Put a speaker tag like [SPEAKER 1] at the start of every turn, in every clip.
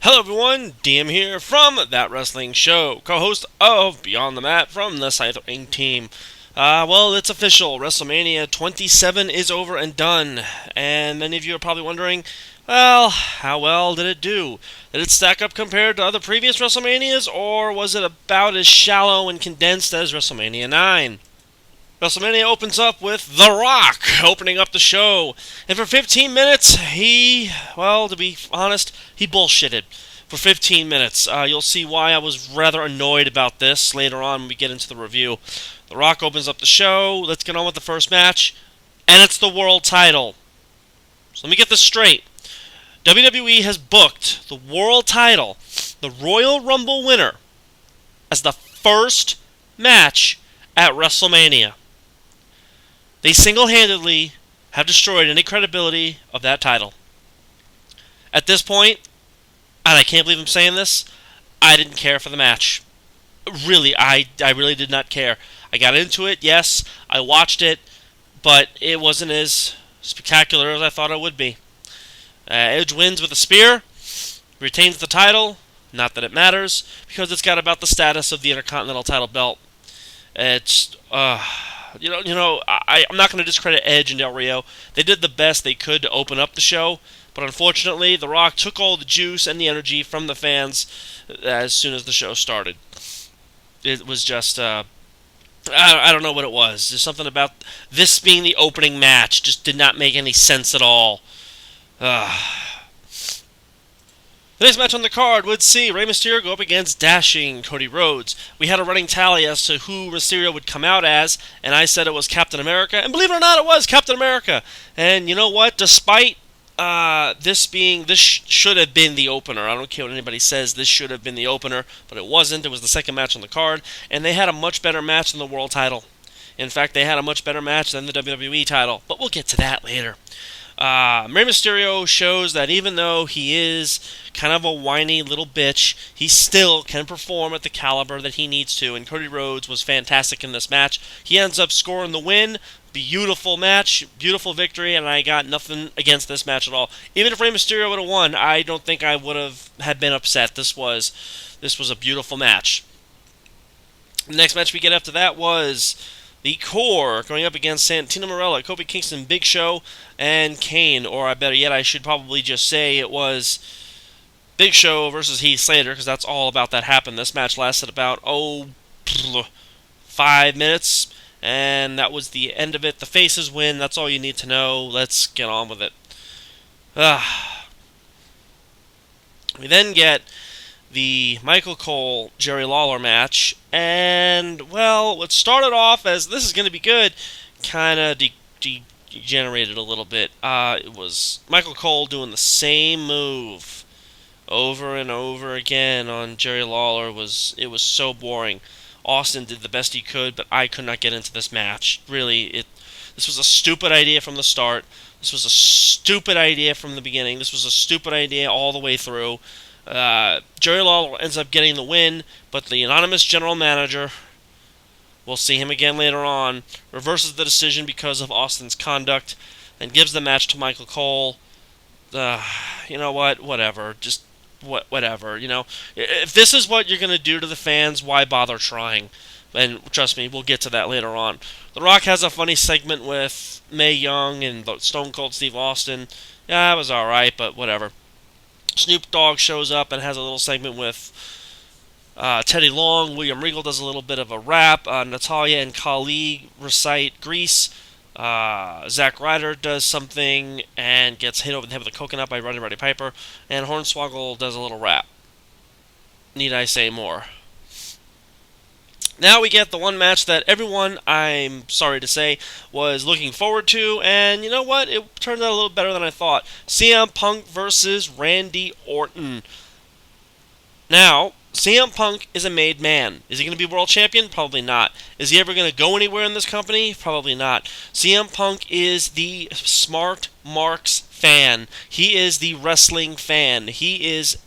[SPEAKER 1] Hello everyone, DM here from That Wrestling Show, co-host of Beyond the Mat from the Scythe Ring team. Well, it's official. WrestleMania 27 is over and done. And many of you are probably wondering, well, how well did it do? Did it stack up compared to other previous WrestleManias, or was it about as shallow and condensed as WrestleMania 9? WrestleMania opens up with The Rock opening up the show. And for 15 minutes, to be honest, he bullshitted. For 15 minutes. You'll see why I was rather annoyed about this later on when we get into the review. The Rock opens up the show. Let's get on with the first match. And it's the world title. So let me get this straight. WWE has booked the world title, the Royal Rumble winner, as the first match at WrestleMania. They single-handedly have destroyed any credibility of that title. At this point, and I can't believe I'm saying this, I didn't care for the match. Really, I really did not care. I got into it, yes, I watched it, but it wasn't as spectacular as I thought it would be. Edge wins with a spear, retains the title, not that it matters, because it's got about the status of the Intercontinental title belt. It's, I'm not going to discredit Edge and Del Rio. They did the best they could to open up the show, but unfortunately, The Rock took all the juice and the energy from the fans as soon as the show started. It was just, I don't know what it was. There's something about this being the opening match just did not make any sense at all. The next match on the card would see Rey Mysterio go up against dashing Cody Rhodes. We had a running tally as to who Mysterio would come out as, and I said it was Captain America, and believe it or not, it was Captain America. And you know what? Despite this should have been the opener. I don't care what anybody says, this should have been the opener, but it wasn't. It was the second match on the card, and they had a much better match than the world title. In fact, they had a much better match than the WWE title, but we'll get to that later. Rey Mysterio shows that even though he is kind of a whiny little bitch, he still can perform at the caliber that he needs to, and Cody Rhodes was fantastic in this match. He ends up scoring the win. Beautiful match, beautiful victory, and I got nothing against this match at all. Even if Rey Mysterio would have won, I don't think I would have been upset. This was a beautiful match. The next match we get after that was the Core going up against Santino Marella, Kofi Kingston, Big Show, and Kane. Or better yet, I should probably just say it was Big Show versus Heath Slater, because that's all about that happened. This match lasted about 5 minutes, and that was the end of it. The faces win. That's all you need to know. Let's get on with it. We then get the Michael Cole Jerry Lawler match, and well, what started off as this is going to be good kind of degenerated a little bit. It was Michael Cole doing the same move over and over again on Jerry Lawler. It was so boring. Austin did the best he could, but I could not get into this match. Really, this was a stupid idea from the start. This was a stupid idea from the beginning. This was a stupid idea all the way through. Jerry Lawler ends up getting the win, but the anonymous general manager, we'll see him again later on, reverses the decision because of Austin's conduct and gives the match to Michael Cole. You know what? Whatever. Just whatever. You know, if this is what you're going to do to the fans, why bother trying? And trust me, we'll get to that later on. The Rock has a funny segment with Mae Young and Stone Cold Steve Austin. Yeah, it was alright, but whatever. Snoop Dogg shows up and has a little segment with Teddy Long. William Regal does a little bit of a rap. Natalya and Khali recite Grease. Zack Ryder does something and gets hit over the head with a coconut by Roddy Piper. And Hornswoggle does a little rap. Need I say more? Now we get the one match that everyone, I'm sorry to say, was looking forward to, and you know what? It turned out a little better than I thought. CM Punk versus Randy Orton. Now, CM Punk is a made man. Is he going to be world champion? Probably not. Is he ever going to go anywhere in this company? Probably not. CM Punk is the smart Marks fan. He is the wrestling fan. CM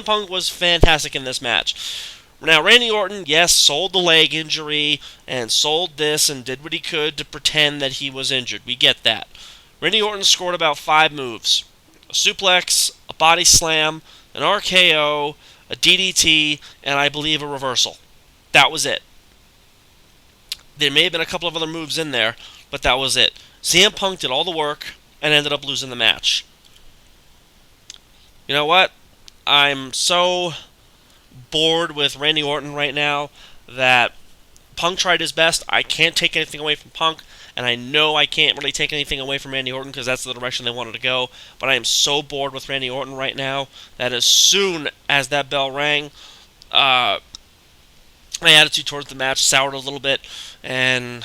[SPEAKER 1] Punk was fantastic in this match. Now, Randy Orton, yes, sold the leg injury and sold this and did what he could to pretend that he was injured. We get that. Randy Orton scored about 5 moves. A suplex, a a body slam, an RKO, a DDT, and I believe a reversal. That was it. There may have been a couple of other moves in there, but that was it. CM Punk did all the work and ended up losing the match. You know what? I'm so bored with Randy Orton right now that Punk tried his best. I can't take anything away from Punk, and I know I can't really take anything away from Randy Orton because that's the direction they wanted to go, but I am so bored with Randy Orton right now that as soon as that bell rang, my attitude towards the match soured a little bit, and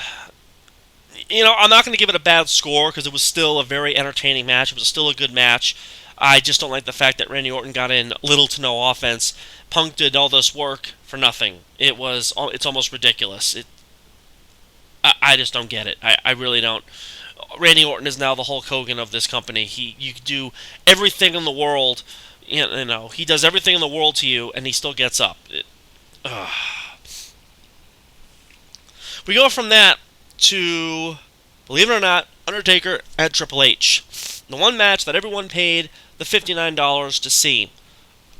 [SPEAKER 1] I'm not going to give it a bad score because it was still a very entertaining match. It was still a good match. I just don't like the fact that Randy Orton got in little to no offense. Punk did all this work for nothing. It's almost ridiculous. I just don't get it. I really don't. Randy Orton is now the Hulk Hogan of this company. You can do everything in the world. He does everything in the world to you, and he still gets up. We go from that to, believe it or not, Undertaker and Triple H. The one match that everyone paid the $59 to see.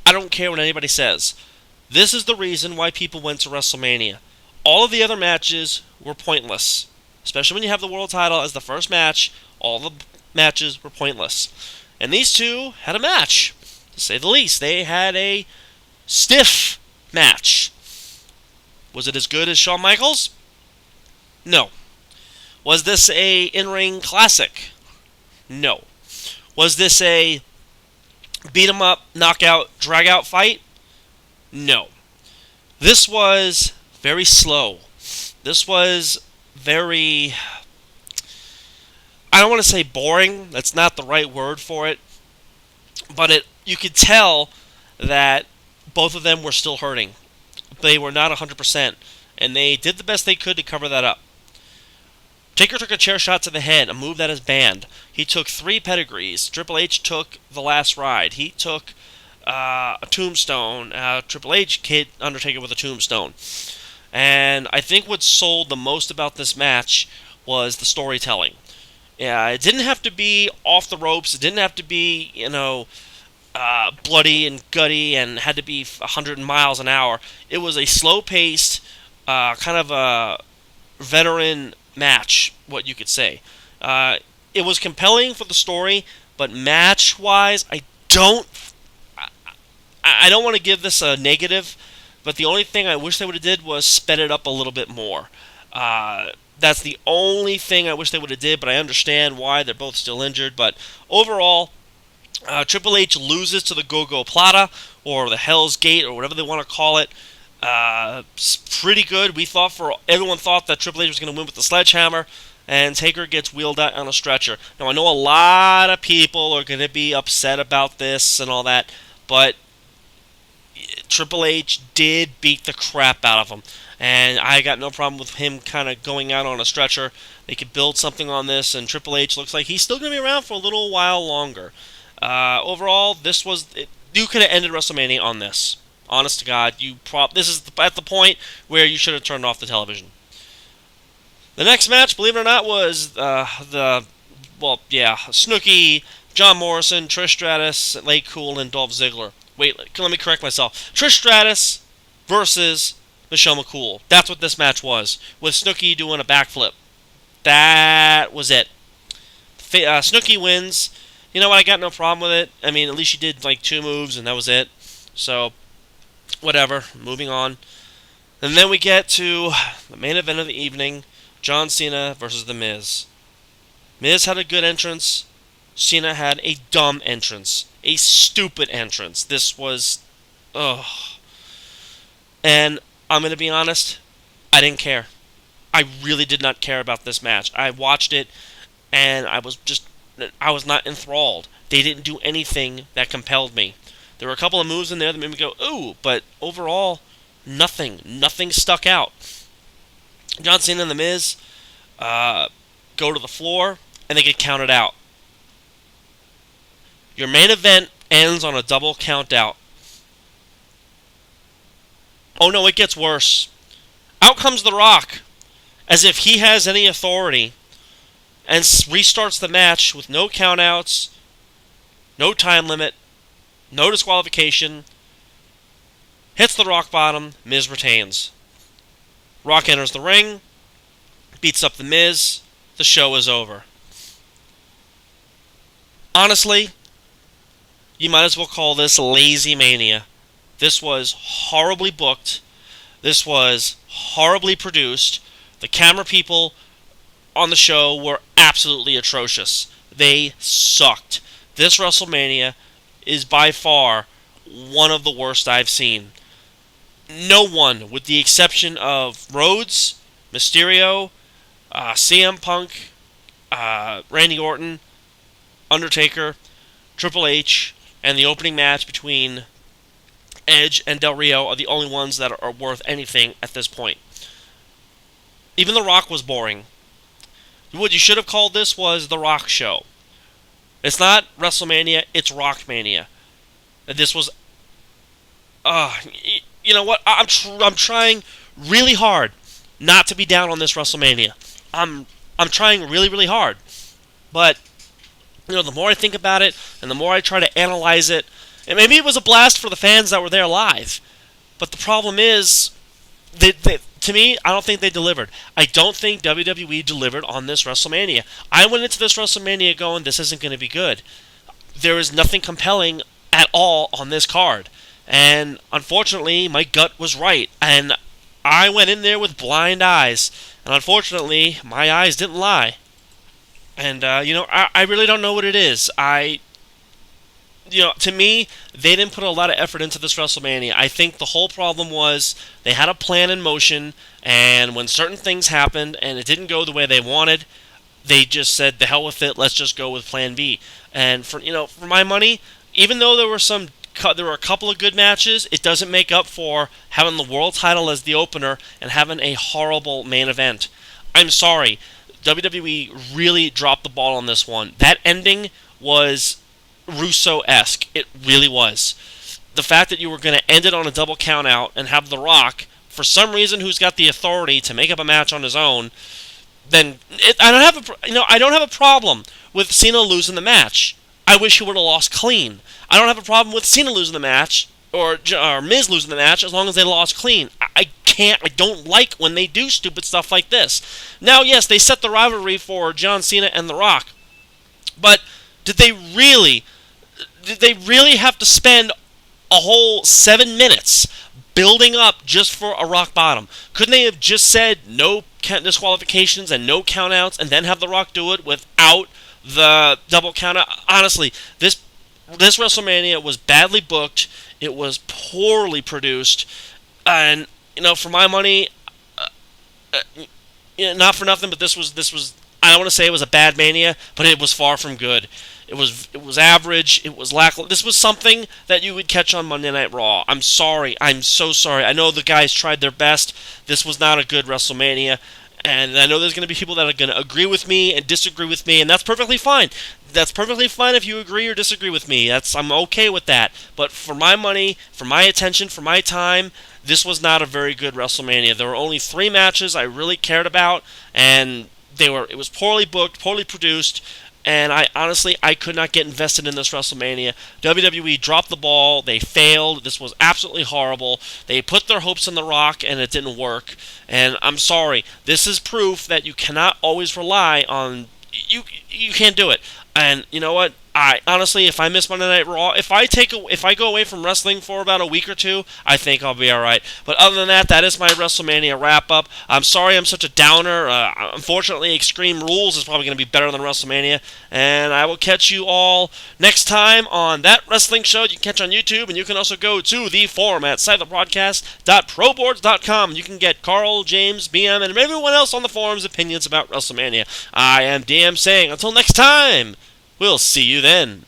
[SPEAKER 1] I don't care what anybody says. This is the reason why people went to WrestleMania. All of the other matches were pointless. Especially when you have the world title as the first match, all the matches were pointless. And these two had a match, to say the least. They had a stiff match. Was it as good as Shawn Michaels? No. Was this a in-ring classic? No. Was this a beat-em-up, knockout, drag-out fight? No. This was very slow. This was very, I don't want to say boring. That's not the right word for it. But you could tell that both of them were still hurting. They were not 100%. And they did the best they could to cover that up. Taker took a chair shot to the head, a move that is banned. He took 3 pedigrees. Triple H took the last ride. He took a tombstone. Triple H hit Undertaker with a tombstone. And I think what sold the most about this match was the storytelling. Yeah, it didn't have to be off the ropes. It didn't have to be, bloody and gutty and had to be 100 miles an hour. It was a slow-paced, kind of a veteran match, what you could say. It was compelling for the story, but match-wise, I don't want to give this a negative, but the only thing I wish they would have did was sped it up a little bit more. That's the only thing I wish they would have did, but I understand why. They're both still injured, but overall, Triple H loses to the Go-Go Plata, or the Hell's Gate, or whatever they want to call it. Pretty good. Everyone thought that Triple H was going to win with the sledgehammer, and Taker gets wheeled out on a stretcher. Now, I know a lot of people are going to be upset about this and all that, but Triple H did beat the crap out of him, and I got no problem with him kind of going out on a stretcher. They could build something on this, and Triple H looks like he's still going to be around for a little while longer. Overall, you could have ended WrestleMania on this. Honest to God, this is at the point where you should have turned off the television. The next match, believe it or not, was Snooki, John Morrison, Trish Stratus, Lay Cool, and Dolph Ziggler. Wait, let me correct myself. Trish Stratus versus Michelle McCool. That's what this match was, with Snooki doing a backflip. That was it. Snooki wins. You know what? I got no problem with it. I mean, at least she did like 2 moves, and that was it. So, whatever. Moving on. And then we get to the main event of the evening, John Cena versus The Miz. Miz had a good entrance. Cena had a dumb entrance. A stupid entrance. This was, And I'm going to be honest, I didn't care. I really did not care about this match. I watched it, and I was not enthralled. They didn't do anything that compelled me. There were a couple of moves in there that made me go, ooh, but overall, nothing. Nothing stuck out. John Cena and The Miz go to the floor, and they get counted out. Your main event ends on a double count out. Oh no, it gets worse. Out comes The Rock, as if he has any authority, and restarts the match with no countouts, no time limit, No disqualification. Hits the rock bottom. Miz retains. Rock enters the ring. Beats up the Miz. The show is over. Honestly, you might as well call this Lazy Mania. This was horribly booked. This was horribly produced. The camera people on the show were absolutely atrocious. They sucked. This WrestleMania is by far one of the worst I've seen. No one, with the exception of Rhodes, Mysterio, CM Punk, Randy Orton, Undertaker, Triple H, and the opening match between Edge and Del Rio are the only ones that are worth anything at this point. Even The Rock was boring. What you should have called this was The Rock Show. It's not WrestleMania, it's Rockmania. This was... you know what? I'm trying really hard not to be down on this WrestleMania. I'm trying really, really hard. But, the more I think about it, and the more I try to analyze it, and maybe it was a blast for the fans that were there live. But the problem is, to me, I don't think they delivered. I don't think WWE delivered on this WrestleMania. I went into this WrestleMania going, this isn't going to be good. There is nothing compelling at all on this card. And unfortunately, my gut was right. And I went in there with blind eyes. And unfortunately, my eyes didn't lie. And, I really don't know what it is. To me, they didn't put a lot of effort into this WrestleMania. I think the whole problem was they had a plan in motion, and when certain things happened and it didn't go the way they wanted, they just said, the hell with it, let's just go with plan B. And for my money, even though there were a couple of good matches, it doesn't make up for having the world title as the opener and having a horrible main event. I'm sorry. WWE really dropped the ball on this one. That ending was Russo-esque. It really was. The fact that you were going to end it on a double count out and have The Rock, for some reason, who's got the authority to make up a match on his own, then I don't have a problem with Cena losing the match. I wish he would have lost clean. I don't have a problem with Cena losing the match or Miz losing the match as long as they lost clean. I don't like when they do stupid stuff like this. Now, yes, they set the rivalry for John Cena and The Rock, but did they really have to spend a whole 7 minutes building up just for a rock bottom? Couldn't they have just said no disqualifications and no countouts and then have The Rock do it without the double countout? Honestly, this WrestleMania was badly booked. It was poorly produced, and for my money, not for nothing, but this was. I don't want to say it was a bad Mania, but it was far from good. It was average. It was lackluster. This was something that you would catch on Monday Night Raw. I'm sorry. I'm so sorry. I know the guys tried their best. This was not a good WrestleMania. And I know there's going to be people that are going to agree with me and disagree with me, and that's perfectly fine. That's perfectly fine if you agree or disagree with me. I'm okay with that. But for my money, for my attention, for my time, this was not a very good WrestleMania. There were only 3 matches I really cared about, and it was poorly booked, poorly produced, and I could not get invested in this WrestleMania. WWE dropped the ball. They failed. This was absolutely horrible. They put their hopes in The Rock, and it didn't work. And I'm sorry. This is proof that you cannot always rely on... You can't do it. And you know what? Honestly, if I miss Monday Night Raw, if I go away from wrestling for about a week or 2, I think I'll be all right. But other than that, that is my WrestleMania wrap-up. I'm sorry I'm such a downer. Unfortunately, Extreme Rules is probably going to be better than WrestleMania. And I will catch you all next time on That Wrestling Show. You can catch on YouTube, and you can also go to the forum at sitethepodcast.proboards.com. You can get Carl, James, BM, and everyone else on the forum's opinions about WrestleMania. I am DM saying, until next time, we'll see you then.